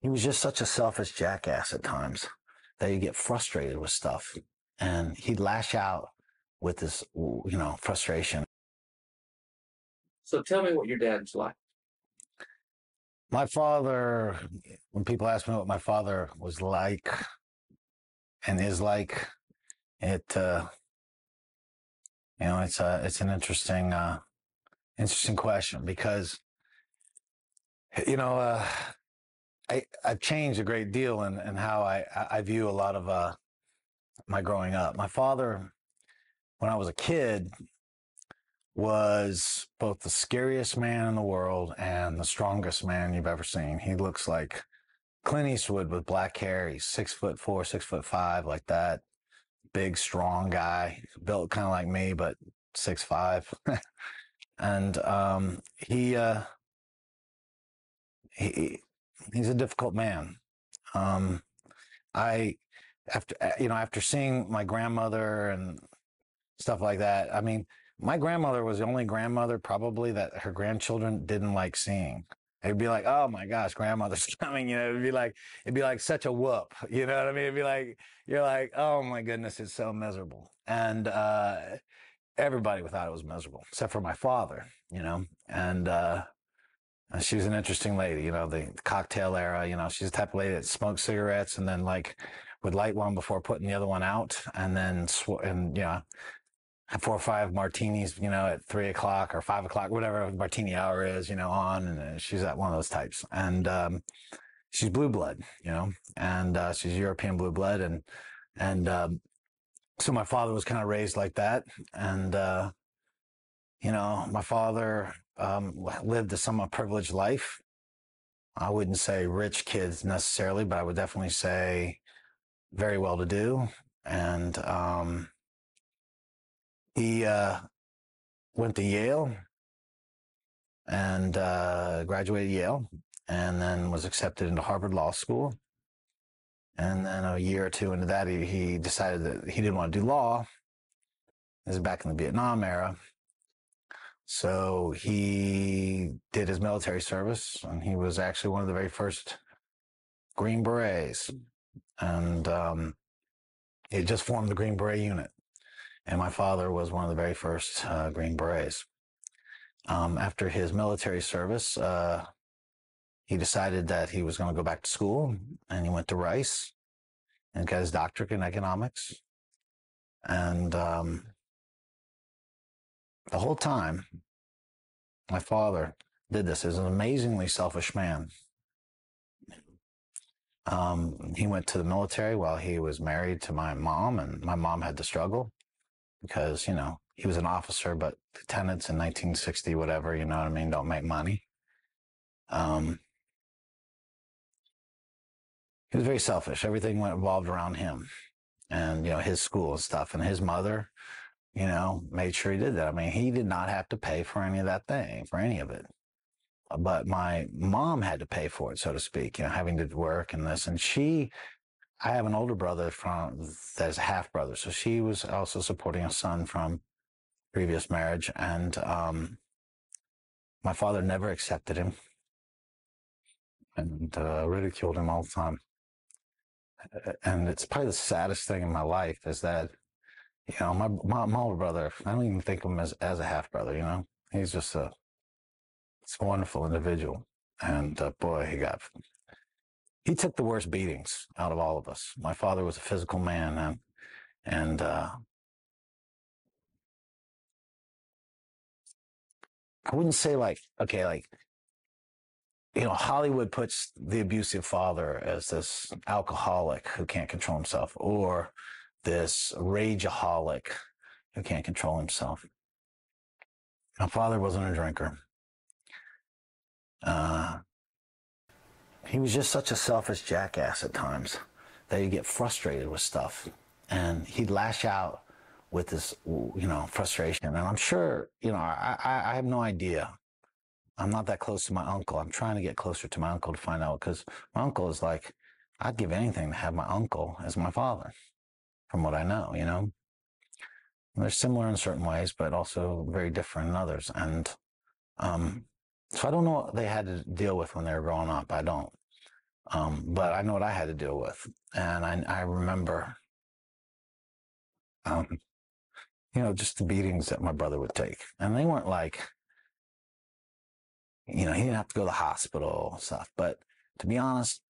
He was just such a selfish jackass at times that he'd get frustrated with stuff and he'd lash out with this, frustration. So tell me what your dad's like. My father, when people ask me what my father was like and is like, it's an interesting question because, I've changed a great deal in how I view a lot of my growing up. My father, when I was a kid, was both the scariest man in the world and the strongest man you've ever seen. He looks like Clint Eastwood with black hair. He's 6'4", 6'5", like that. Big, strong guy, built kind of like me, but 6'5". And he's a difficult man. After seeing my grandmother and stuff like that, I mean, my grandmother was the only grandmother probably that her grandchildren didn't like seeing. It'd be like, oh my gosh, grandmother's coming, it'd be like such a whoop, you know what I mean? It'd be like, you're like, oh my goodness, it's so miserable. And everybody thought it was miserable, except for my father, and she was an interesting lady, the cocktail era, she's the type of lady that smoked cigarettes and then would light one before putting the other one out and then, have 4 or 5 martinis, at 3 o'clock or 5 o'clock, whatever martini hour is, on, and she's at one of those types. And she's blue blood, and she's European blue blood. And so my father was kind of raised like that. And, my father lived a somewhat privileged life. I wouldn't say rich kids necessarily, but I would definitely say very well-to-do. And he went to Yale and graduated Yale and then was accepted into Harvard Law School. And then a year or two into that, he decided that he didn't want to do law. This is back in the Vietnam era. So he did his military service, and he was actually one of the very first Green Berets. And he just formed the Green Beret unit. And my father was one of the very first Green Berets. After his military service, he decided that he was going to go back to school, and he went to Rice and got his doctorate in economics. And the whole time, my father did this. He was an amazingly selfish man. He went to the military while he was married to my mom, and my mom had to struggle because, he was an officer, but lieutenants in 1960, whatever, don't make money. He was very selfish. Everything revolved around him and, his school and stuff. And his mother, made sure he did that. I mean, he did not have to pay for any of that thing, for any of it. But my mom had to pay for it, so to speak, having to work and this. And I have an older brother that's a half brother. So she was also supporting a son from previous marriage. And my father never accepted him and ridiculed him all the time. And it's probably the saddest thing in my life is that, my older brother, I don't even think of him as a half brother, he's just it's a wonderful individual. And boy, he took the worst beatings out of all of us. My father was a physical man, and I wouldn't say Hollywood puts the abusive father as this alcoholic who can't control himself or this rageaholic who can't control himself. My father wasn't a drinker. He was just such a selfish jackass at times that he'd get frustrated with stuff and he'd lash out with this, frustration. And I'm sure, I have no idea. I'm not that close to my uncle. I'm trying to get closer to my uncle to find out because my uncle is like, I'd give anything to have my uncle as my father from what I know, And they're similar in certain ways, but also very different in others. And so I don't know what they had to deal with when they were growing up. I don't. But I know what I had to deal with. And I remember, just the beatings that my brother would take. And they weren't like, he didn't have to go to the hospital and stuff. But to be honest,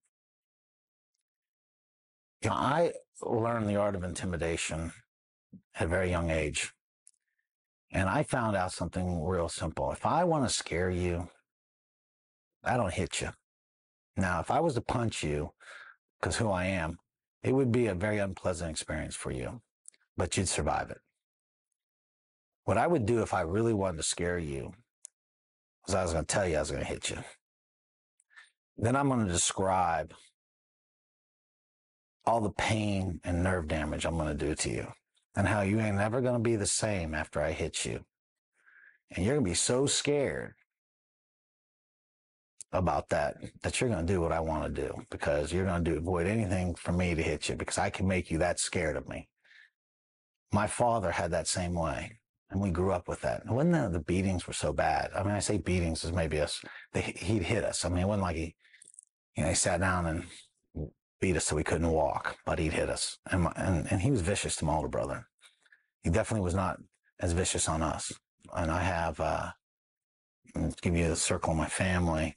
I learned the art of intimidation at a very young age. And I found out something real simple. If I want to scare you, I don't hit you. Now, if I was to punch you, because who I am, it would be a very unpleasant experience for you, but you'd survive it. What I would do if I really wanted to scare you was I was going to tell you I was going to hit you. Then I'm going to describe all the pain and nerve damage I'm going to do to you and how you ain't never going to be the same after I hit you. And you're going to be so scared about that you're going to do what I want to do, because you're going to avoid anything for me to hit you, because I can make you that scared of me. My father had that same way, and we grew up with that. And when the beatings were so bad, I mean, I say beatings as maybe he'd hit us. I mean, it wasn't like he sat down and beat us so we couldn't walk, but he'd hit us. And he was vicious to my older brother. He definitely was not as vicious on us. And I have, to give you the circle of my family,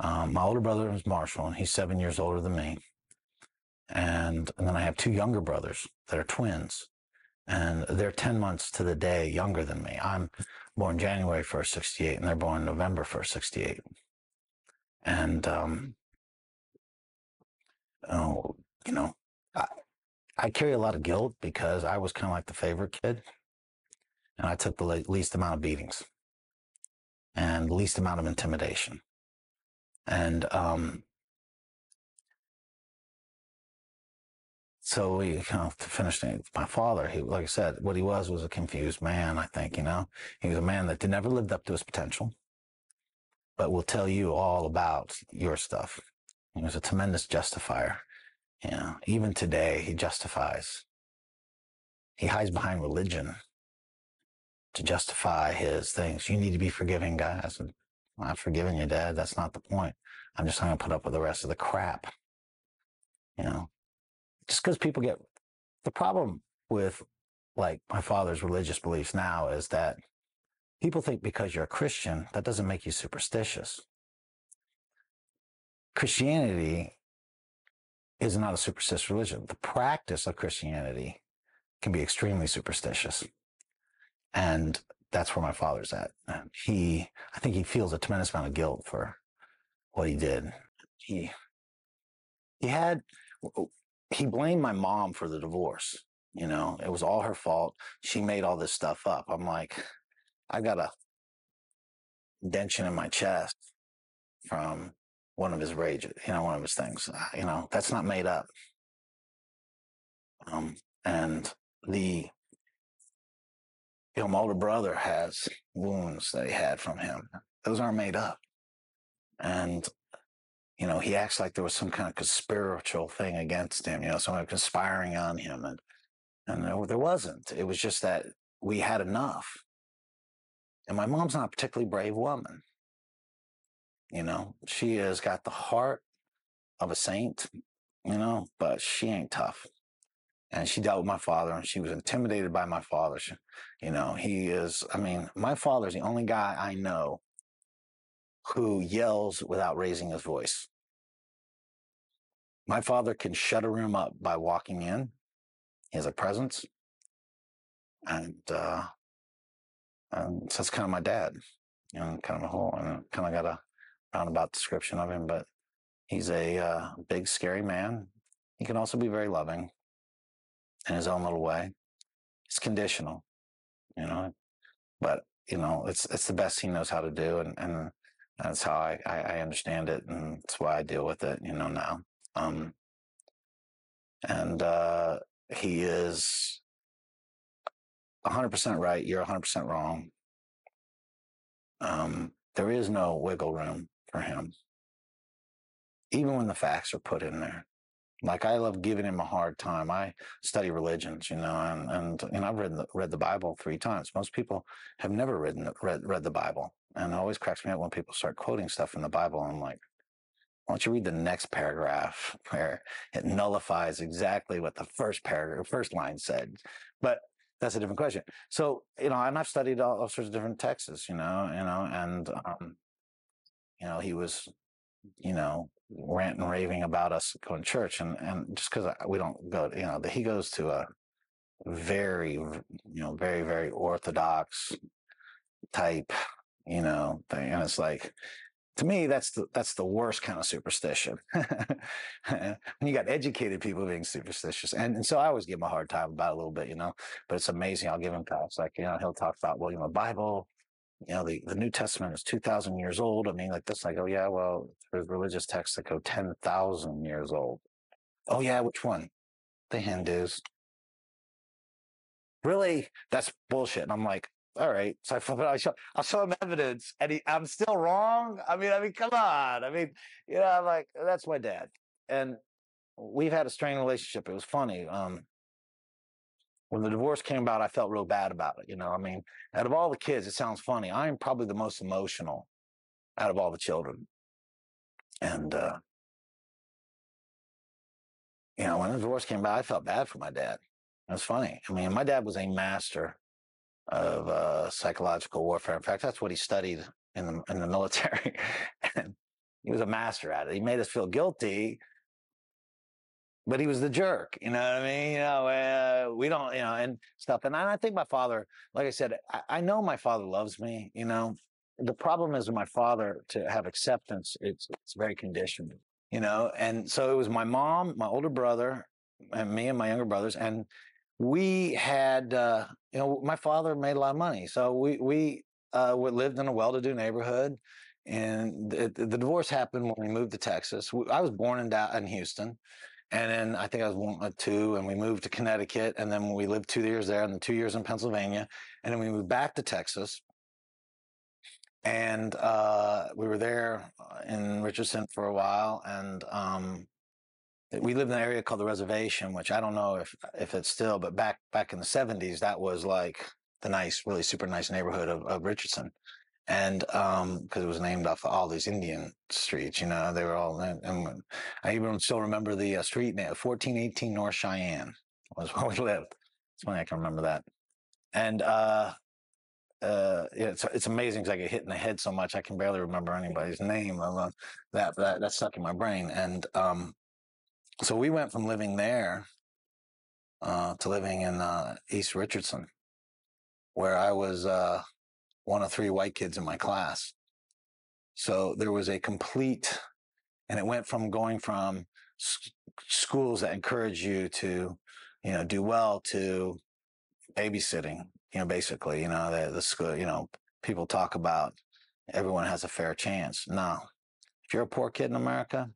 my older brother is Marshall, and he's 7 years older than me. And then I have two younger brothers that are twins, and they're 10 months to the day younger than me. I'm born January 1st, 68, and they're born November 1st, 68. And, I carry a lot of guilt because I was kind of like the favorite kid, and I took the least amount of beatings and least amount of intimidation. And so we to finish my father, he, like I said, what he was a confused man, I think, He was a man that never lived up to his potential, but will tell you all about your stuff. He was a tremendous justifier. Even today, he justifies. He hides behind religion to justify his things. You need to be forgiving, guys. I'm not forgiving you, Dad. That's not the point. I'm just not going to put up with the rest of the crap. Just because people get... The problem with, like, my father's religious beliefs now is that people think because you're a Christian, that doesn't make you superstitious. Christianity is not a superstitious religion. The practice of Christianity can be extremely superstitious. And that's where my father's at. I think he feels a tremendous amount of guilt for what he did. He blamed my mom for the divorce. It was all her fault. She made all this stuff up. I'm like, I got a dention in my chest from one of his rages, one of his things. That's not made up. And my older brother has wounds that he had from him. Those aren't made up. And, he acts like there was some kind of spiritual thing against him, someone conspiring on him. And there wasn't. It was just that we had enough. And my mom's not a particularly brave woman. She has got the heart of a saint, but she ain't tough. And she dealt with my father, and she was intimidated by my father. My father's the only guy I know who yells without raising his voice. My father can shut a room up by walking in. He has a presence. And so that's kind of my dad, kind of a whole, and kind of got a roundabout description of him, but he's a big, scary man. He can also be very loving in his own little way. It's conditional, but it's the best he knows how to do, and that's how I understand it, and that's why I deal with it, now. He is 100% right. You're 100% wrong. There is no wiggle room for him, even when the facts are put in there. Like, I love giving him a hard time. I study religions, and I've read the Bible 3 times. Most people have never read the Bible, and it always cracks me up when people start quoting stuff in the Bible. And I'm like, why don't you read the next paragraph where it nullifies exactly what the first line said? But that's a different question. So, and I've studied all sorts of different texts, and he was, ranting and raving about us going to church, and just because we don't go, he goes to a very, very, very orthodox type, thing, and it's like, to me, that's the worst kind of superstition. When you got educated people being superstitious, and so I always give him a hard time about it a little bit, but it's amazing. I'll give him talks like, he'll talk about, well, the Bible, the New Testament is 2,000 years old. I mean, like this, I go, yeah, well, there's religious texts that go 10,000 years old. Oh yeah, which one? The Hindus. Really? That's bullshit. And I'm like, all right. So I'll show him evidence, and I'm still wrong. I mean, come on. I mean, I'm like, that's my dad, and we've had a strained relationship. It was funny. When the divorce came about, I felt real bad about it. I mean, out of all the kids, it sounds funny, I am probably the most emotional out of all the children, and when the divorce came about, I felt bad for my dad. It was funny. I mean, my dad was a master of psychological warfare. In fact, that's what he studied in the military, and he was a master at it. He made us feel guilty, but he was the jerk. You know what I mean? We don't, and stuff. And I think my father, like I said, I know my father loves me. The problem is with my father, to have acceptance, it's very conditioned. And so it was my mom, my older brother, and me and my younger brothers, and we had, my father made a lot of money, so we lived in a well-to-do neighborhood, and the divorce happened when we moved to Texas. I was born in Houston, and then I think I was 1 or 2, and we moved to Connecticut, and then we lived 2 years there, and then 2 years in Pennsylvania, and then we moved back to Texas, and we were there in Richardson for a while, and we lived in an area called the Reservation, which I don't know if it's still, but back in the 70s, that was like the nice, really super nice neighborhood of Richardson. And because it was named off of all these Indian streets, they were all, and I even still remember the street name, 1418 North Cheyenne was where we lived. It's funny, I can remember that. And it's amazing because I get hit in the head so much, I can barely remember anybody's name. That's stuck in my brain. And so we went from living there to living in East Richardson, where I was 1 of 3 white kids in my class. So there was a complete, and it went from going from schools that encourage you to, do well, to babysitting, basically, the school, people talk about everyone has a fair chance. No, if you're a poor kid in America,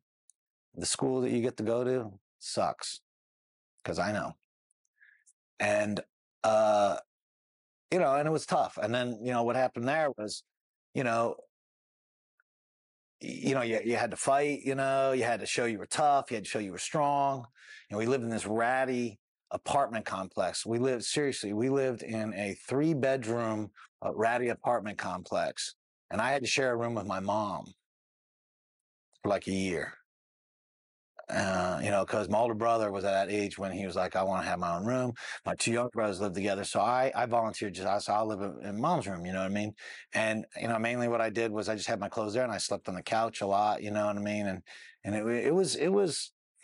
the school that you get to go to sucks, because I know. And, and it was tough. And then, what happened there was, you had to fight, you had to show you were tough. You had to show you were strong. And we lived in this ratty apartment complex. We lived in a 3-bedroom ratty apartment complex. And I had to share a room with my mom for like a year. Because my older brother was at that age when he was like, I want to have my own room. My 2 younger brothers lived together. So I volunteered, I'll live in mom's room, you know what I mean? And, mainly what I did was I just had my clothes there, and I slept on the couch a lot, you know what I mean? And it was,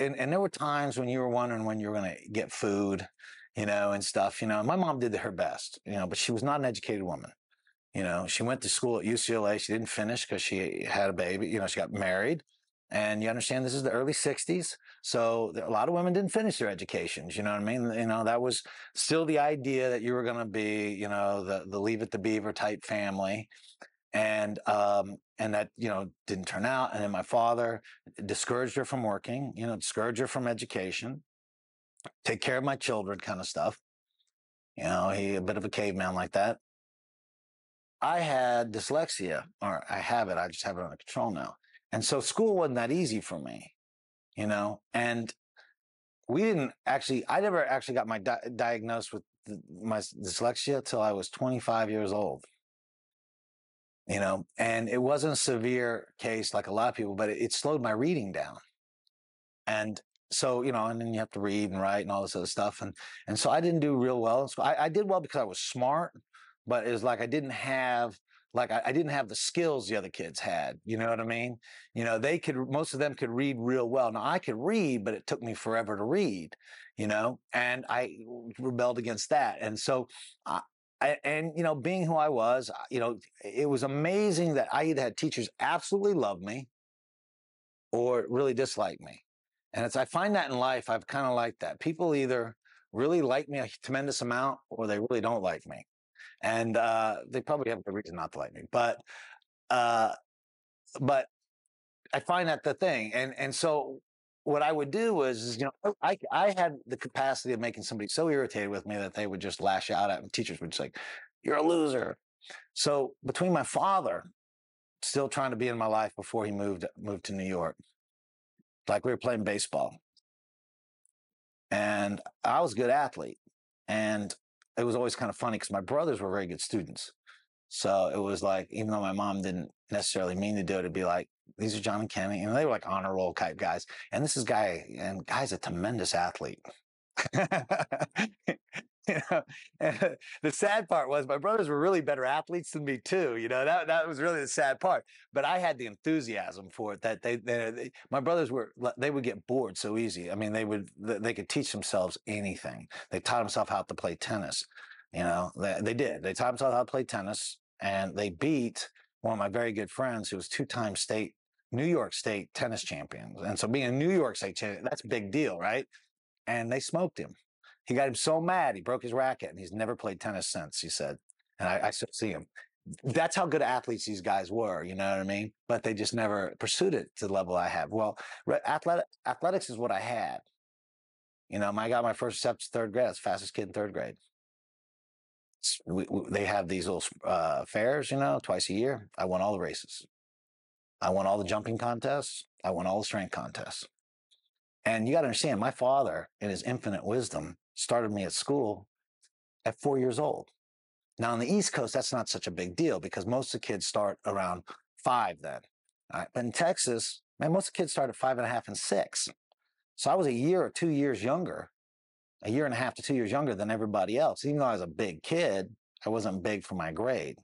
and there were times when you were wondering when you were going to get food, and stuff, my mom did her best, but she was not an educated woman. She went to school at UCLA. She didn't finish because she had a baby, she got married. And you understand this is the early 60s. So a lot of women didn't finish their educations. You know what I mean? That was still the idea that you were going to be, the Leave It to Beaver type family. And that, didn't turn out. And then my father discouraged her from working, discouraged her from education, take care of my children kind of stuff. He a bit of a caveman like that. I had dyslexia, or I have it. I just have it under control now. And so school wasn't that easy for me, and I never actually got my diagnosed with my dyslexia till I was 25 years old. and it wasn't a severe case like a lot of people, but it slowed my reading down. And so, and then you have to read and write and all this other stuff. And so I didn't do real well. So I did well because I was smart, but it was like I didn't have the skills the other kids had. You know what I mean? Most of them could read real well. Now I could read, but it took me forever to read, and I rebelled against that. And so being who I was, it was amazing that I either had teachers absolutely love me or really dislike me. And I find that in life, I've kind of liked that. People either really like me a tremendous amount or they really don't like me. And they probably have a reason not to like me. But I find that the thing. And so what I would do was, I had the capacity of making somebody so irritated with me that they would just lash out at me. Teachers would say, "You're a loser." So between my father still trying to be in my life before he moved to New York, like we were playing baseball, and I was a good athlete, and it was always kind of funny because my brothers were very good students. So it was like, even though my mom didn't necessarily mean to do it, it'd be like, these are John and Kenny, they were like honor roll type guys. And this is guy's a tremendous athlete. And the sad part was my brothers were really better athletes than me too. That was really the sad part. But I had the enthusiasm for it that my brothers they would get bored so easy. I mean, they could teach themselves anything. They taught themselves how to play tennis. They did. They taught themselves how to play tennis, and they beat one of my very good friends who was 2-time New York State tennis champions. And so being a New York State champion, that's a big deal, right? And they smoked him. He got him so mad, he broke his racket, and he's never played tennis since, he said. And I still see him. That's how good athletes these guys were, you know what I mean? But they just never pursued it to the level I have. Well, athletics is what I had. I got my first steps third grade. I was the fastest kid in third grade. They have these little fairs, twice a year. I won all the races. I won all the jumping contests. I won all the strength contests. And you got to understand, my father, in his infinite wisdom, started me at school at 4 years old. Now, on the East Coast, that's not such a big deal because most of the kids start around 5 then. All right? But in Texas, man, most of the kids start at 5.5 and 6. So I was a year or 2 years younger, a year and a half to 2 years younger than everybody else. Even though I was a big kid, I wasn't big for my grade.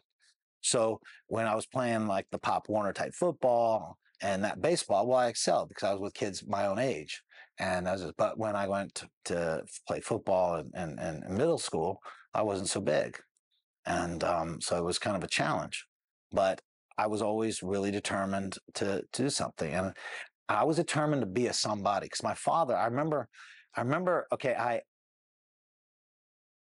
So when I was playing like the Pop Warner type football and that baseball, well, I excelled because I was with kids my own age. And but when I went to play football in middle school, I wasn't so big. And so it was kind of a challenge. But I was always really determined to do something. And I was determined to be a somebody because my father, I remember, okay,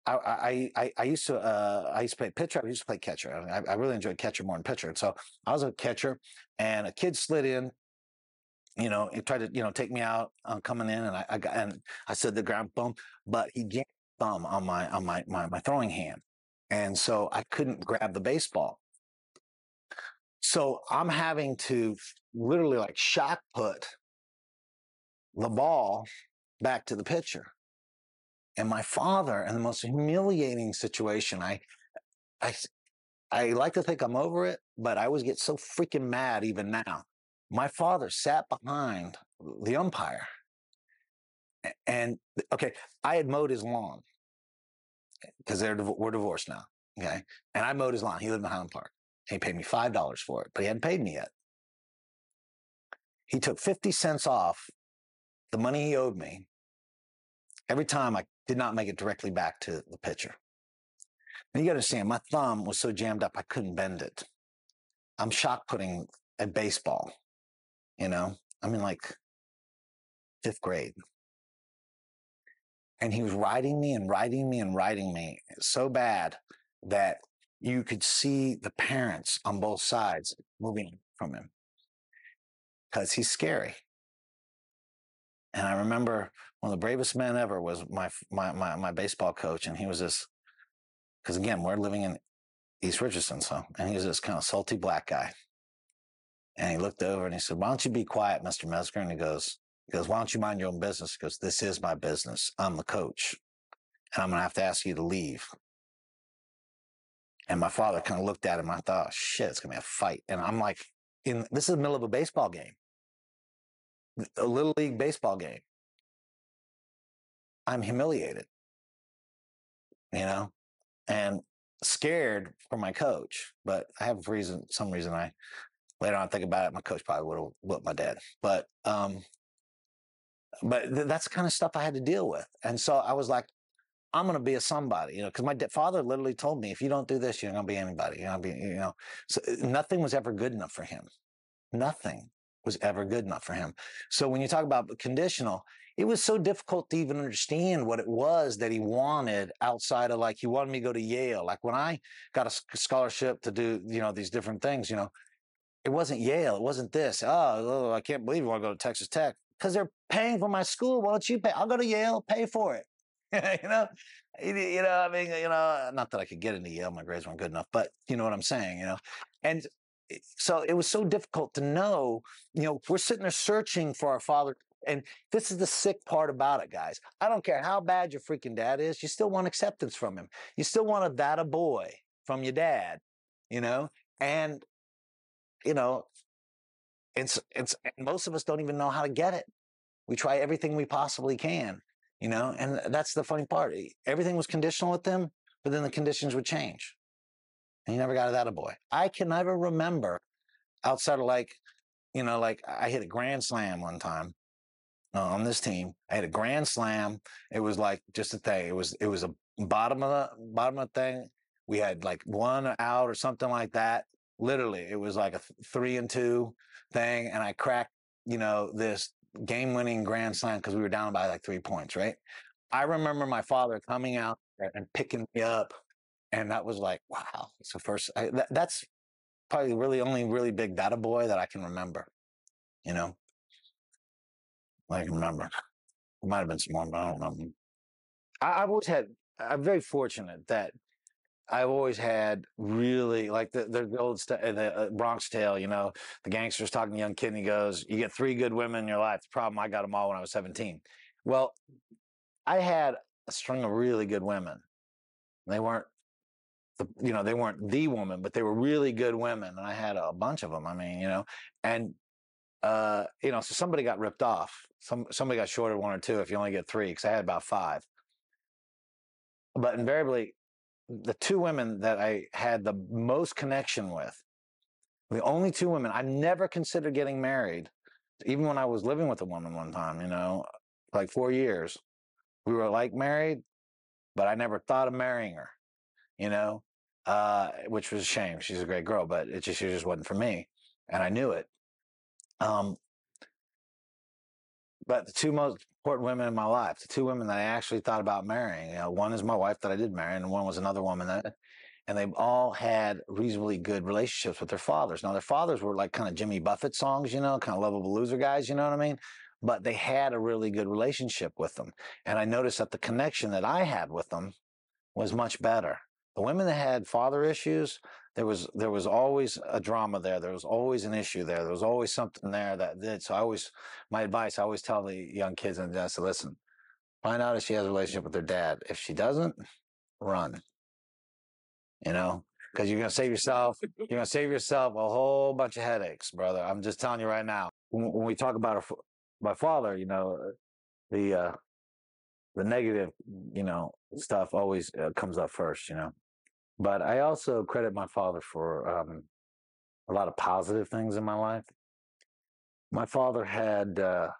I used to play pitcher. I used to play catcher. I really enjoyed catcher more than pitcher. And so I was a catcher, and a kid slid in. He tried to take me out coming in, and I said the ground boom, but he jammed his thumb on my throwing hand, and so I couldn't grab the baseball. So I'm having to literally like shot put the ball back to the pitcher. And my father, in the most humiliating situation, I like to think I'm over it, but I always get so freaking mad even now. My father sat behind the umpire. And, okay, I had mowed his lawn because we're divorced now, okay? And I mowed his lawn. He lived in Highland Park. He paid me $5 for it, but he hadn't paid me yet. He took 50 cents off the money he owed me every time I did not make it directly back to the pitcher. And you got to understand, my thumb was so jammed up I couldn't bend it. I'm shot putting a baseball, I'm in like 5th grade. And he was riding me and riding me and riding me so bad that you could see the parents on both sides moving from him because he's scary. And I remember one of the bravest men ever was my baseball coach. And he was this, because again, we're living in East Richardson. And he was this kind of salty black guy. And he looked over and he said, "Why don't you be quiet, Mr. Mezger?" And he goes, "Why don't you mind your own business?" He goes, "This is my business. I'm the coach. And I'm going to have to ask you to leave." And my father kind of looked at him. I thought, oh, shit, it's going to be a fight. And I'm like, this is the middle of a baseball game, a little league baseball game. I'm humiliated, and scared for my coach. But I have some reason later on I think about it, my coach probably would have whooped my dad. But that's the kind of stuff I had to deal with. And so I was like, I'm going to be a somebody, because my father literally told me, if you don't do this, you're going to be anybody. You're going to be, so nothing was ever good enough for him. Nothing was ever good enough for him. So when you talk about conditional, it was so difficult to even understand what it was that he wanted outside of, like, he wanted me to go to Yale. Like when I got a scholarship to do, these different things, it wasn't Yale. It wasn't this. Oh, I can't believe you want to go to Texas Tech because they're paying for my school. Why don't you pay? I'll go to Yale, pay for it. I mean, not that I could get into Yale. My grades weren't good enough, but you know what I'm saying, And so it was so difficult to know, we're sitting there searching for our father. And this is the sick part about it, guys. I don't care how bad your freaking dad is. You still want acceptance from him. You still want a boy from your dad, and, it's most of us don't even know how to get it. We try everything we possibly can, and that's the funny part. Everything was conditional with them, but then the conditions would change. And you never got that a boy. I can never remember outside of like I hit a grand slam one time on this team. I hit a grand slam. It was like just a thing. It was a bottom of the thing. We had like one out or something like that. Literally, it was like a 3-2 thing, and I cracked, this game-winning grand slam because we were down by like 3 points, right? I remember my father coming out and picking me up, and that was like, wow. It's the first. That's probably really only really big data boy that I can remember. I can remember. It might have been some more, but I don't remember. I've always had. I'm very fortunate that I've always had really like the old the Bronx Tale, the gangster's talking to young kid and he goes, you get 3 good women in your life. The problem, I got them all when I was 17. Well, I had a string of really good women. They weren't they weren't the woman, but they were really good women. And I had a bunch of them. I mean, and, so somebody got ripped off. Somebody got shorted 1 or 2 if you only get 3, because I had about 5. But invariably, the 2 women that I had the most connection with, the only 2 women, I never considered getting married. Even when I was living with a woman one time, like 4 years, we were like married, but I never thought of marrying her, which was a shame. She's a great girl, but she just wasn't for me. And I knew it. But the 2 most important women in my life, the 2 women that I actually thought about marrying, one is my wife that I did marry, and one was another woman and they've all had reasonably good relationships with their fathers. Now, their fathers were like kind of Jimmy Buffett songs, kind of lovable loser guys, you know what I mean? But they had a really good relationship with them. And I noticed that the connection that I had with them was much better. The women that had father issues, there was always a drama there. There was always an issue there. There was always something there that did. So my advice, I always tell the young kids, and I say, listen, find out if she has a relationship with her dad. If she doesn't, run. Because you're going to save yourself a whole bunch of headaches, brother. I'm just telling you right now. When we talk about my father, the negative, stuff always comes up first, But I also credit my father for a lot of positive things in my life. My father had a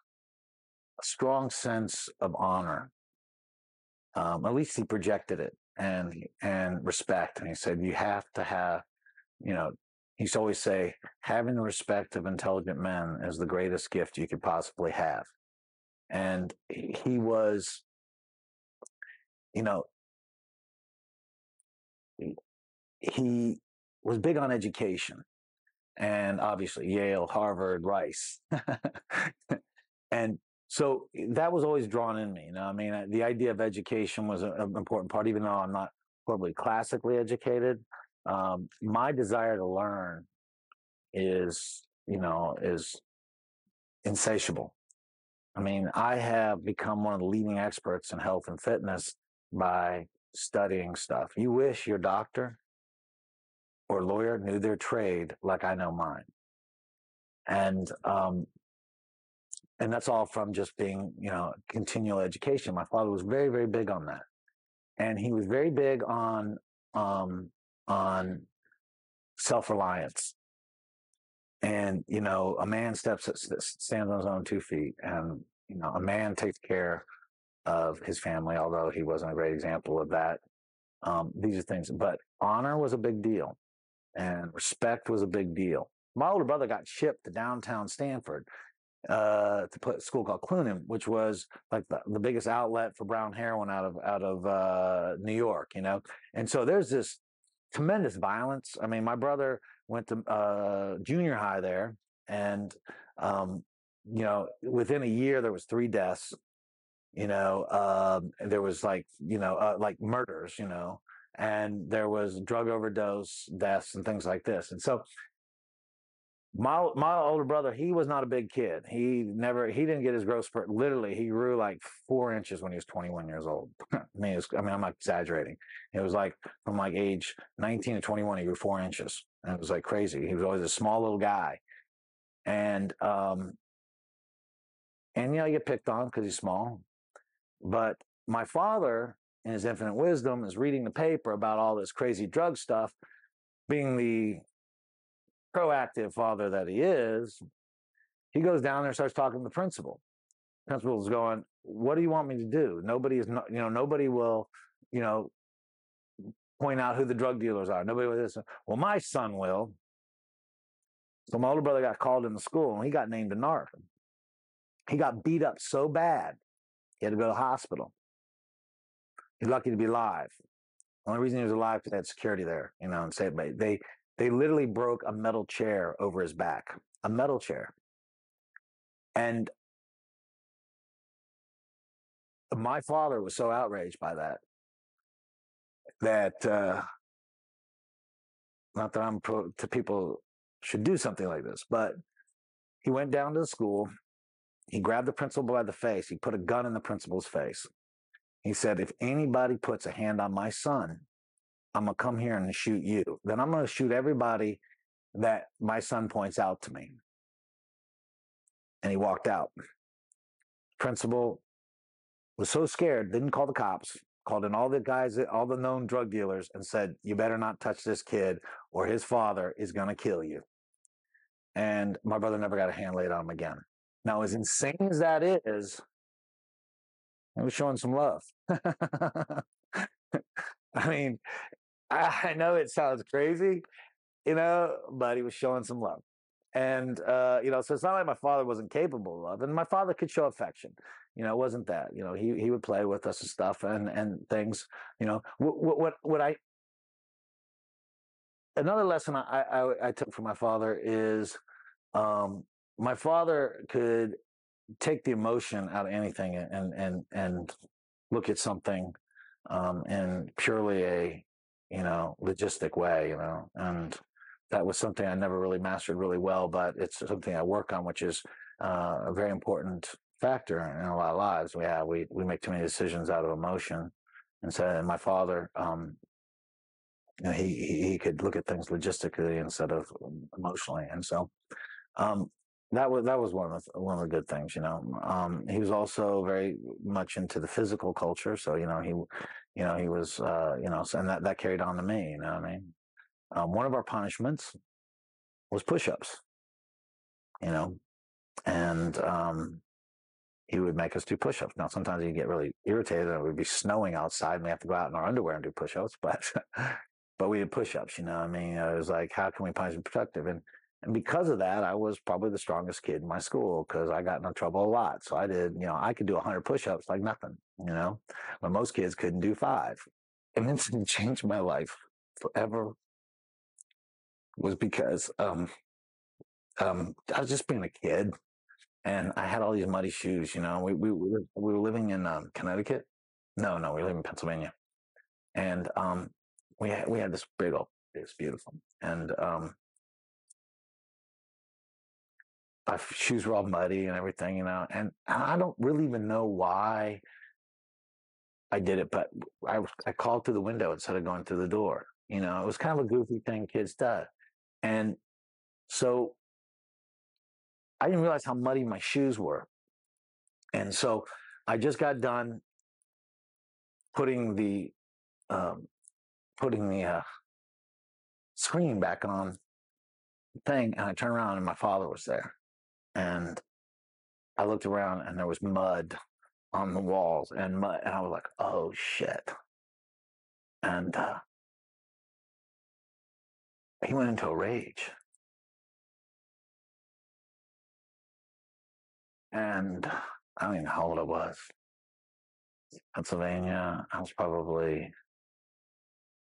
strong sense of honor. At least he projected it, and respect. And he said, you have to have, he used to always say, having the respect of intelligent men is the greatest gift you could possibly have. And he was, he was big on education, and obviously Yale, Harvard, Rice. And so that was always drawn in me. The idea of education was an important part, even though I'm not probably classically educated. My desire to learn is insatiable. I have become one of the leading experts in health and fitness by studying stuff. You wish your doctor or lawyer knew their trade like I know mine. And that's all from just being, continual education. My father was very, very big on that. And he was very big on self-reliance. And, a man stands on his own 2 feet, and, a man takes care of his family, although he wasn't a great example of that. These are things, but honor was a big deal, and respect was a big deal. My older brother got shipped to downtown Stanford to put a school called Clunin, which was like the biggest outlet for brown heroin out of New York, And so there's this tremendous violence. I mean, my brother went to junior high there, and within a year there was 3 deaths. There was like murders, and there was drug overdose deaths and things like this. And so my older brother, he was not a big kid. He didn't get his growth spurt. Literally, he grew like 4 inches when he was 21 years old. I'm not exaggerating. It was like from like age 19 to 21, he grew 4 inches. And it was like crazy. He was always a small little guy. And you get picked on because he's small. But my father, in his infinite wisdom, is reading the paper about all this crazy drug stuff, being the proactive father that he is. He goes down there and starts talking to the principal. The principal's going, "What do you want me to do? Nobody will, point out who the drug dealers are. Nobody will this." "Well, my son will." So my older brother got called into school, and he got named a narc. He got beat up so bad, he had to go to the hospital. He's lucky to be alive. The only reason he was alive because they had security there, and say they literally broke a metal chair over his back, a metal chair. And my father was so outraged by that not that I'm to people should do something like this, but he went down to the school. He grabbed the principal by the face. He put a gun in the principal's face. He said, "If anybody puts a hand on my son, I'm going to come here and shoot you. Then I'm going to shoot everybody that my son points out to me." And he walked out. Principal was so scared, didn't call the cops, called in all the guys, all the known drug dealers, and said, "You better not touch this kid or his father is going to kill you." And my brother never got a hand laid on him again. Now, as insane as that is, he was showing some love. I mean, I know it sounds crazy, but he was showing some love. And, so it's not like my father wasn't capable of love. And my father could show affection. It wasn't that. He would play with us and stuff and things. Another lesson I took from my father is my father could take the emotion out of anything and look at something in purely a logistic way, and that was something I never really mastered really well, but it's something I work on, which is a very important factor in a lot of lives. We make too many decisions out of emotion, and so my father, he could look at things logistically instead of emotionally, and so that was one of the good things. He was also very much into the physical culture, so he was and that carried on to me. What I mean? One of our punishments was push-ups, and he would make us do push-ups. Now, sometimes he'd get really irritated, and it would be snowing outside, and we have to go out in our underwear and do push-ups, but we did push-ups, It was like, how can we punish and productive? And because of that, I was probably the strongest kid in my school because I got into trouble a lot. So I did, I could do 100 push-ups like nothing, but most kids couldn't do 5. And this changed my life forever. Was because I was just being a kid, and I had all these muddy shoes. We were living in Connecticut. No, we were living in Pennsylvania, and we had this big old, it's beautiful, and my shoes were all muddy and everything, and I don't really even know why I did it, but I called through the window instead of going through the door, You know, it was kind of a goofy thing kids do. And so I didn't realize how muddy my shoes were. And so I just got done putting the screen back on the thing, and I turned around and my father was there. And I looked around and there was mud on the walls and mud, and I was like, oh shit. And he went into a rage. And I don't even know how old I was. Pennsylvania, I was probably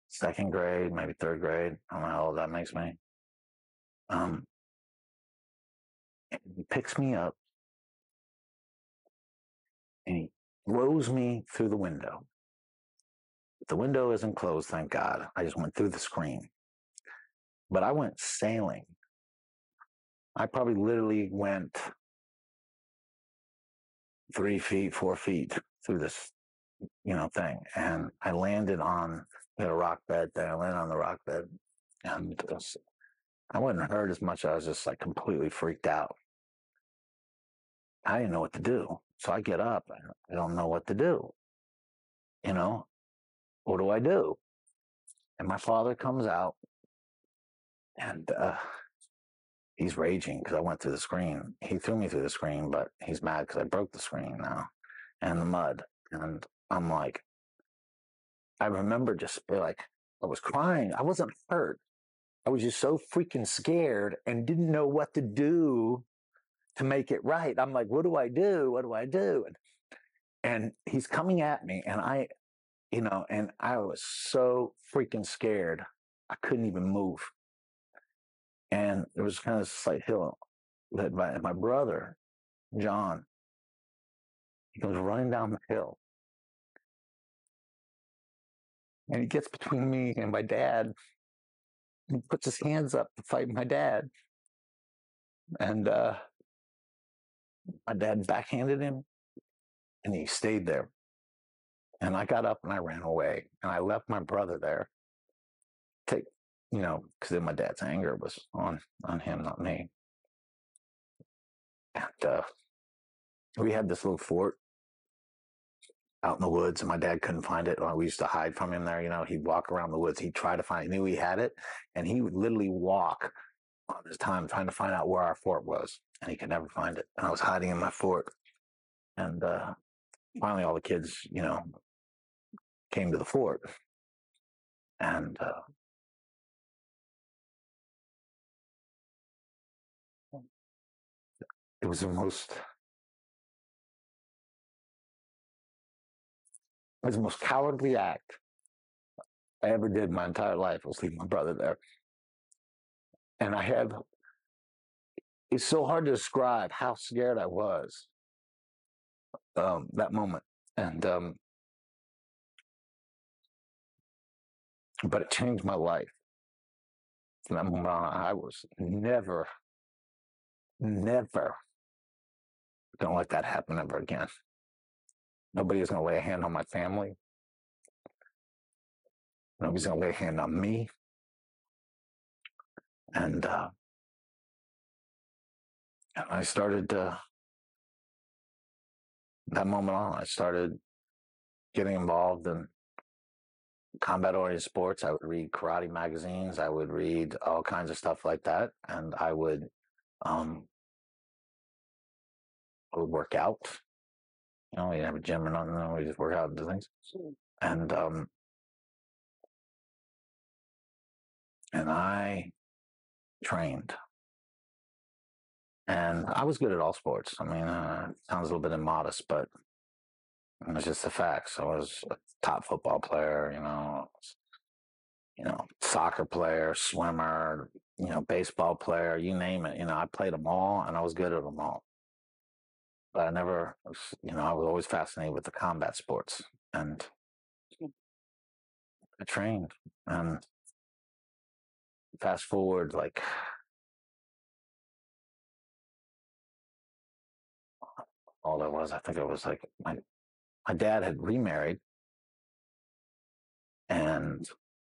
second grade, maybe third grade. I don't know how old that makes me. And he picks me up and he throws me through the window. The window isn't closed, thank God. I just went through the screen. But I went sailing. I probably literally went 3 feet, 4 feet through this, thing. And I landed on, we had a rock bed there. I landed on the rock bed. And I wasn't hurt as much. I was just like completely freaked out. I didn't know what to do. So I get up. I don't know what to do. What do I do? And my father comes out and he's raging because I went through the screen. He threw me through the screen, but he's mad because I broke the screen now and the mud. And I'm like, I remember just like, I was crying. I wasn't hurt. I was just so freaking scared and didn't know what to do to make it right. I'm like, what do I do? What do I do? And he's coming at me, and I was so freaking scared. I couldn't even move. And there was kind of a slight hill led by my brother, John. He comes running down the hill. And he gets between me and my dad. He puts his hands up to fight my dad. And my dad backhanded him, and he stayed there. And I got up and I ran away. And I left my brother there. Because then my dad's anger was on him, not me. And we had this little fort out in the woods, and my dad couldn't find it. We used to hide from him there. He'd walk around the woods. He'd try to find it. He knew he had it, and he would literally walk on his time trying to find out where our fort was, and he could never find it. And I was hiding in my fort. And finally, all the kids, came to the fort. And it was the most cowardly act I ever did my entire life, was leave my brother there. And it's so hard to describe how scared I was that moment. And but it changed my life. From that moment on, I was never gonna let that happen ever again. Nobody was gonna lay a hand on my family. Nobody's gonna lay a hand on me. And I started, that moment on, I started getting involved in combat-oriented sports. I would read karate magazines. I would read all kinds of stuff like that. And I would work out. We didn't have a gym or nothing. We just work out and do things. And I trained. And I was good at all sports. I mean, it sounds a little bit immodest, but it's just the facts. I was a top football player, soccer player, swimmer, baseball player, you name it. I played them all, and I was good at them all. But I was always fascinated with the combat sports. And I trained. And fast forward, like, all there was, I think it was like my dad had remarried, and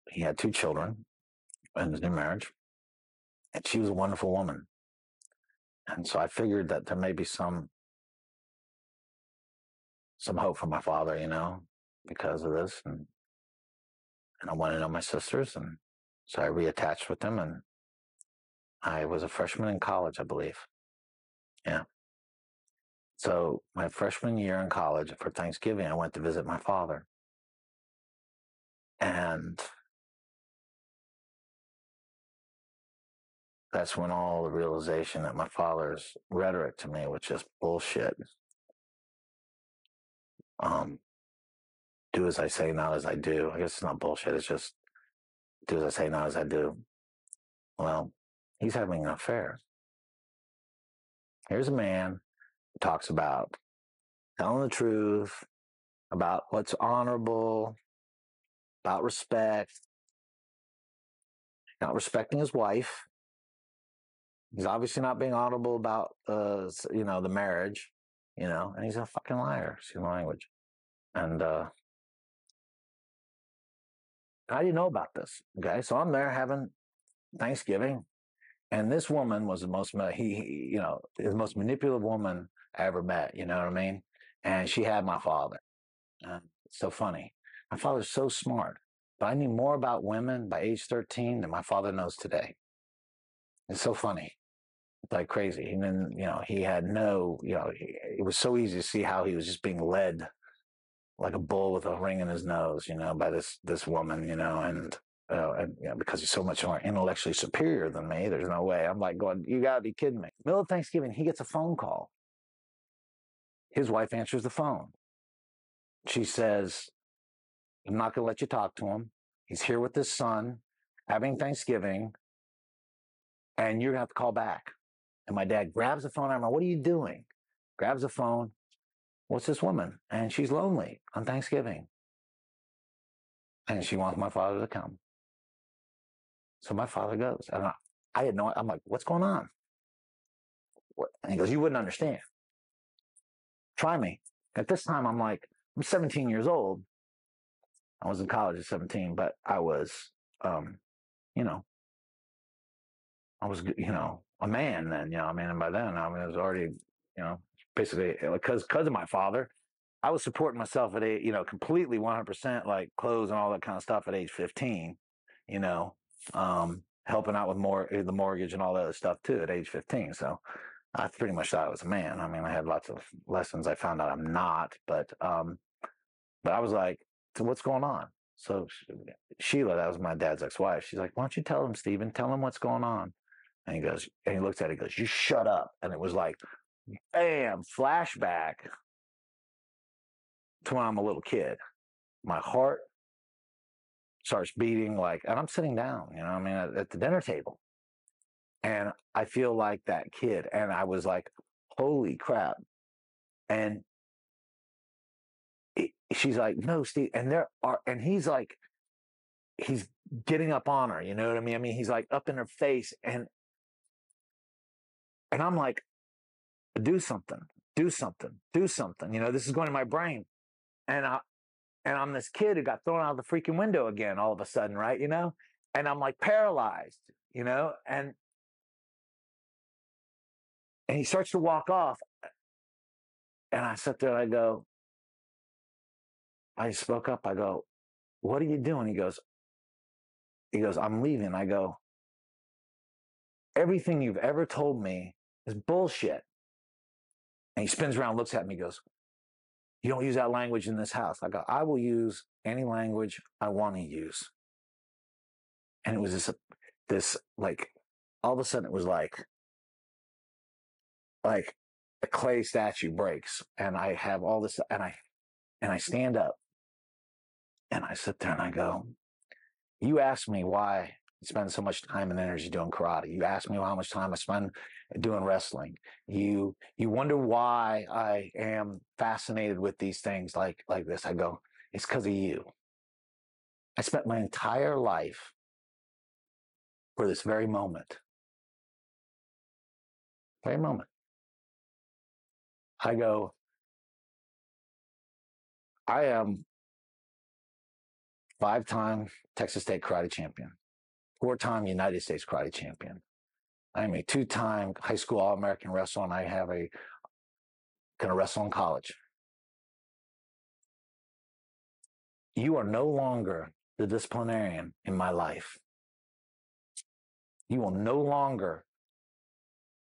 he had 2 children in his new marriage, and she was a wonderful woman. And so I figured that there may be some hope for my father, because of this. And I wanted to know my sisters, and so I reattached with them, and I was a freshman in college, I believe. Yeah. So my freshman year in college, for Thanksgiving, I went to visit my father. And that's when all the realization that my father's rhetoric to me was just bullshit. Do as I say, not as I do. I guess it's not bullshit. It's just do as I say, not as I do. Well, he's having an affair. Here's a man who talks about telling the truth, about what's honorable, about respect, not respecting his wife. He's obviously not being honorable about, the marriage, and he's a fucking liar, excuse my language. And I didn't know about this. Okay. So I'm there having Thanksgiving, and this woman was the most, the most manipulative woman I ever met. You know what I mean? And she had my father. It's so funny. My father's so smart, but I knew more about women by age 13 than my father knows today. It's so funny. It's like crazy. And then, he had it was so easy to see how he was just being led like a bull with a ring in his nose, by this woman, and because he's so much more intellectually superior than me, there's no way. I'm like going, you gotta be kidding me. Middle of Thanksgiving, he gets a phone call. His wife answers the phone. She says, I'm not gonna let you talk to him. He's here with his son, having Thanksgiving, and you're gonna have to call back. And my dad grabs the phone. I'm like, what are you doing? Grabs the phone. What's this woman? And she's lonely on Thanksgiving. And she wants my father to come. So my father goes. And I had no, I'm like, what's going on? And he goes, you wouldn't understand. Try me. At this time, I'm 17 years old. I was in college at 17, but I was, I was, a man then, and by then, I was already, basically, because of my father, I was supporting myself at completely 100%, like clothes and all that kind of stuff at age 15, helping out with the mortgage and all that other stuff too at age 15. So I pretty much thought I was a man. I mean, I had lots of lessons. I found out I'm not, but I was like, so what's going on? So Sheila, that was my dad's ex-wife. She's like, why don't you tell him, Stephen? Tell him what's going on. And he looks at it, he goes, you shut up. And it was like, bam, flashback to when I'm a little kid. My heart starts beating and I'm sitting down, at the dinner table. And I feel like that kid. And I was like, holy crap. And she's like, no, Steve. And he's like, he's getting up on her, you know what I mean? I mean, he's like up in her face. And I'm like, do something. This is going to my brain. And I'm this kid who got thrown out of the freaking window again all of a sudden, right? And I'm like paralyzed, and he starts to walk off. And I sit there and I spoke up. I go, what are you doing? He goes, I'm leaving. I go, everything you've ever told me is bullshit. And he spins around, looks at me, goes, you don't use that language in this house. I go, I will use any language I want to use. And it was this all of a sudden it was like a clay statue breaks, and I have all this, and I stand up, and I sit there and I go, you asked me why I spend so much time and energy doing karate. You asked me how much time I spend doing wrestling. You wonder why I am fascinated with these things like this. I go, it's because of you. I spent my entire life for this very moment. Very moment. I go, I am 5-time Texas State karate champion, 4-time United States karate champion. I'm a 2-time high school All-American wrestler, and I have a kind of wrestle in college. You are no longer the disciplinarian in my life. You will no longer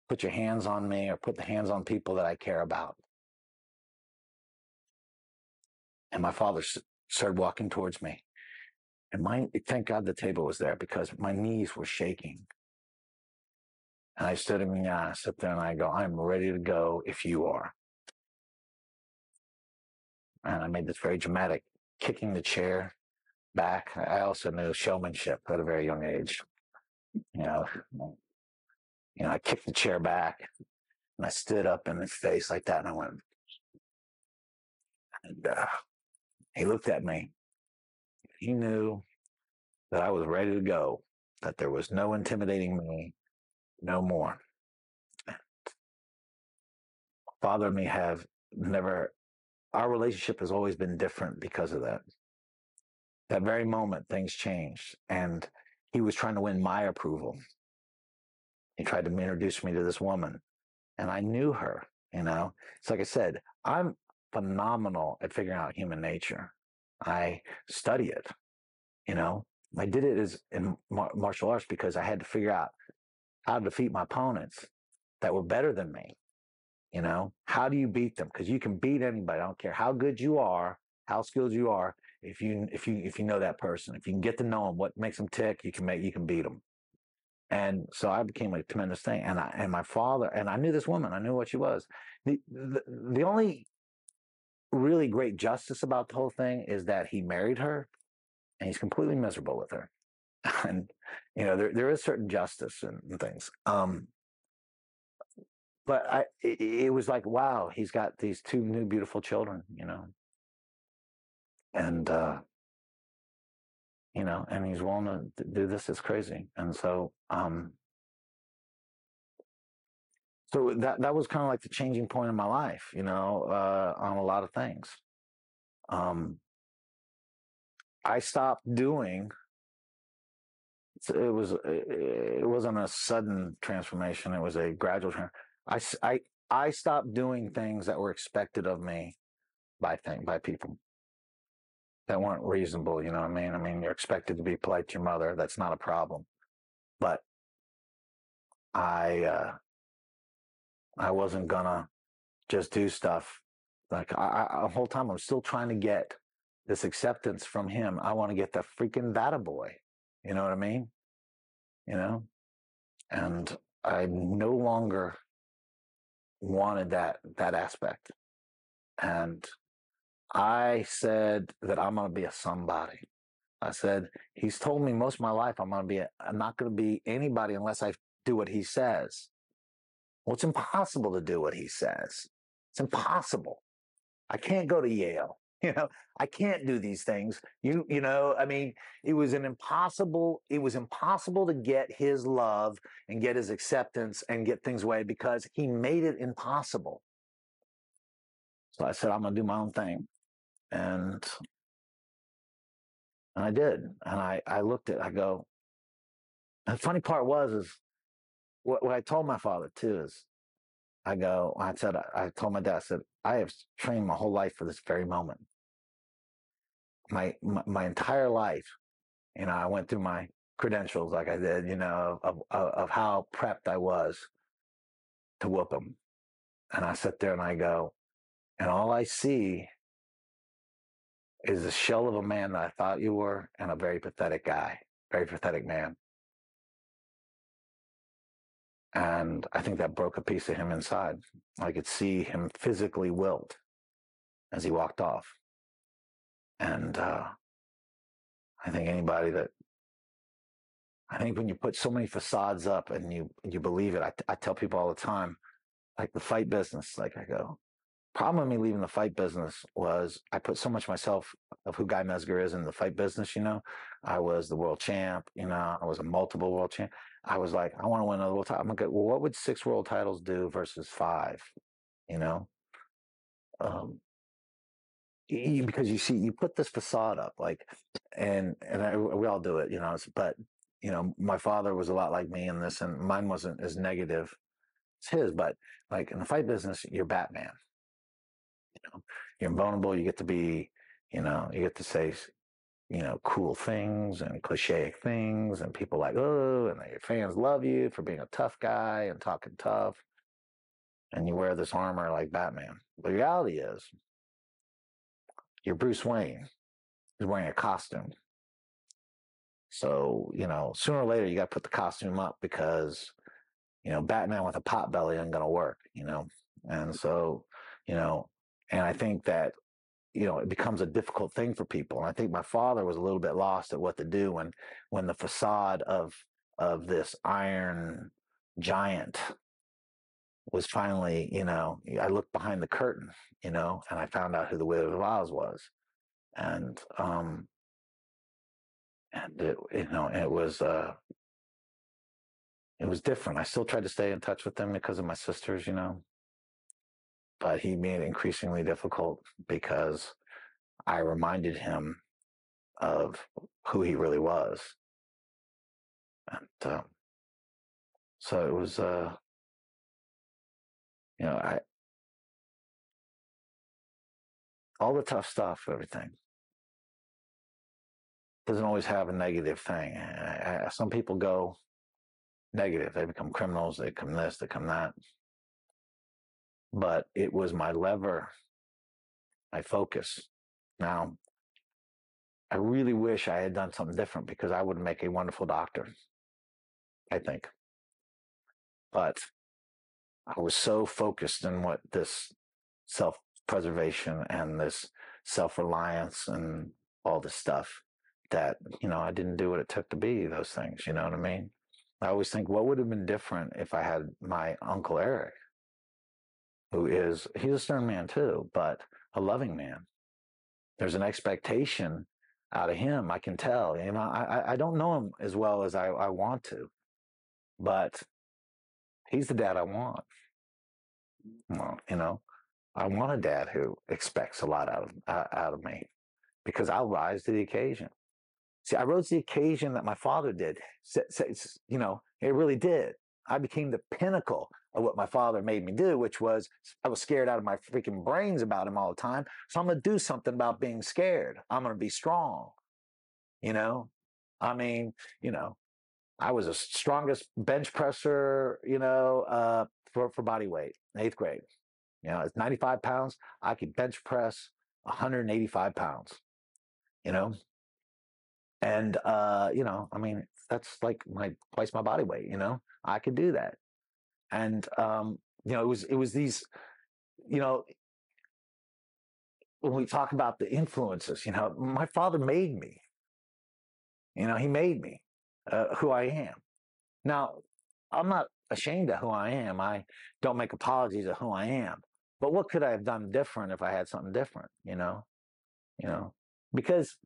put your hands on me or put the hands on people that I care about. And my father started walking towards me. And thank God the table was there, because my knees were shaking. And I stood him in the eye, I sit there and I go, I'm ready to go if you are. And I made this very dramatic, kicking the chair back. I also knew showmanship at a very young age. I kicked the chair back and I stood up in his face like that. And I went, and he looked at me. He knew that I was ready to go, that there was no intimidating me, no more. Father and me have never, our relationship has always been different because of that. That very moment, things changed, and he was trying to win my approval. He tried to introduce me to this woman, and I knew her, It's like I said, I'm phenomenal at figuring out human nature. I study it, I did it in martial arts because I had to figure out how to defeat my opponents that were better than me. How do you beat them? Because you can beat anybody. I don't care how good you are, how skilled you are. If you know that person, if you can get to know them, what makes them tick, you can beat them. And so I became a tremendous thing. And my father, and I knew this woman. I knew what she was. The only really great justice about the whole thing is that he married her, and he's completely miserable with her. And there is certain justice and things. But it was like, wow, he's got these 2 new beautiful children, and and he's willing to do this. It's crazy. And so that was kind of like the changing point in my life, on a lot of things. I stopped doing. It wasn't a sudden transformation. It was a gradual transformation. I stopped doing things that were expected of me by people that weren't reasonable. You know what I mean? I mean, you're expected to be polite to your mother. That's not a problem. But I wasn't gonna just do stuff like the whole time. I'm still trying to get this acceptance from him. I want to get the freaking data boy. You know what I mean? And I no longer wanted that aspect. And I said that I'm going to be a somebody. I said, he's told me most of my life I'm not going to be anybody unless I do what he says. Well, it's impossible to do what he says. It's impossible. I can't go to Yale. I can't do these things. I mean, it was impossible to get his love and get his acceptance and get things away because he made it impossible. So I said, I'm going to do my own thing. And I did. And I looked at it, I go, and the funny part is what I told my father too is, I told my dad, I said, I have trained my whole life for this very moment. My entire life, I went through my credentials like I did, of how prepped I was to whoop him. And I sit there and I go, and all I see is a shell of a man that I thought you were, and a very pathetic guy, very pathetic man. And I think that broke a piece of him inside. I could see him physically wilt as he walked off. And I think when you put so many facades up and you believe it, I tell people all the time, like the fight business, like I go, problem with me leaving the fight business was I put so much myself of who Guy Mezger is in the fight business, I was the world champ, I was a multiple world champ. I was like, I want to win another world title. I'm like, well, what would 6 world titles do versus 5? because you see, you put this facade up, like, we all do it, but my father was a lot like me in this, and mine wasn't as negative as his, but like in the fight business, you're Batman, you're invulnerable. You get to be, you get to say, cool things and cliche things, and people like, oh, and your fans love you for being a tough guy and talking tough, and you wear this armor like Batman. The reality is, you're Bruce Wayne. He's wearing a costume. So, sooner or later, you got to put the costume up because, Batman with a pot belly isn't going to work, And so, and I think that, it becomes a difficult thing for people. And I think my father was a little bit lost at what to do when the facade of this iron giant was finally, I looked behind the curtain, and I found out who the Wizard of Oz was. And it was different. I still tried to stay in touch with them because of my sisters, but he made it increasingly difficult because I reminded him of who he really was. And so it was, all the tough stuff, everything doesn't always have a negative thing. Some people go negative. They become criminals. They become this, they become that. But it was my lever, my focus. Now, I really wish I had done something different because I would make a wonderful doctor, I think. But I was so focused in what this self-preservation and this self-reliance and all this stuff that, I didn't do what it took to be those things. You know what I mean? I always think, what would have been different if I had my Uncle Eric, he's a stern man too, but a loving man. There's an expectation out of him. I can tell, I don't know him as well as I want to, but he's the dad I want. Well, I want a dad who expects a lot out of me because I'll rise to the occasion. See, I rose to the occasion that my father did. It really did. I became the pinnacle of what my father made me do, which was I was scared out of my freaking brains about him all the time. So I'm going to do something about being scared. I'm going to be strong. I was the strongest bench presser, for body weight, 8th grade. It's 95 pounds. I could bench press 185 pounds, And, that's like twice my body weight, I could do that. And, it was these, when we talk about the influences, my father made me, he made me who I am. Now, I'm not ashamed of who I am. I don't make apologies of who I am. But what could I have done different if I had something different, Because,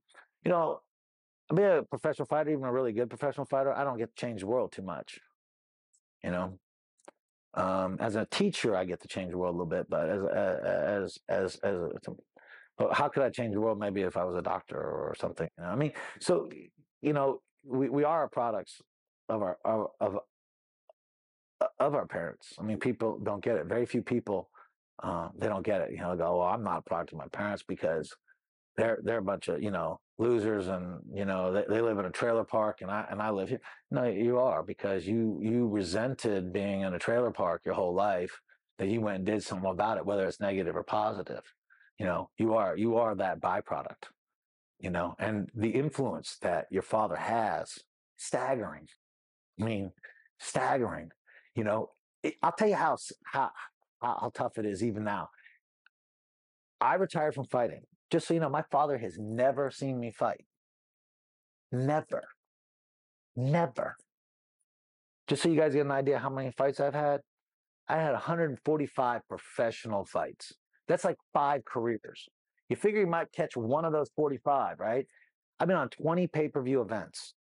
I'm being a professional fighter, even a really good professional fighter, I don't get to change the world too much, As a teacher, I get to change the world a little bit, but how could I change the world? Maybe if I was a doctor or something. So we are products of our parents. People don't get it. Very few people they don't get it. Go, well, I'm not a product of my parents because they're a bunch of losers, and they live in a trailer park, and I live here. No, you are, because you resented being in a trailer park your whole life, that you went and did something about it, whether it's negative or positive. You are that byproduct. And the influence that your father has, staggering. Staggering. I'll tell you how tough it is even now. I retired from fighting. Just so you know, my father has never seen me fight. Never. Just so you guys get an idea how many fights I've had. I had 145 professional fights. That's like 5 careers. You figure you might catch one of those 45, right? I've been on 20 pay-per-view events.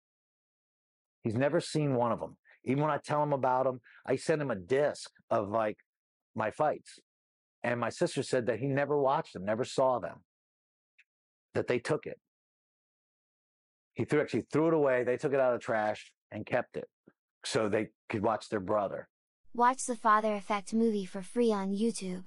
He's never seen one of them. Even when I tell him about them, I send him a disc of my fights. And my sister said that he never watched them, never saw them. that they took it. He actually threw it away. They took it out of the trash and kept it so they could watch their brother. Watch the Father Effect movie for free on YouTube.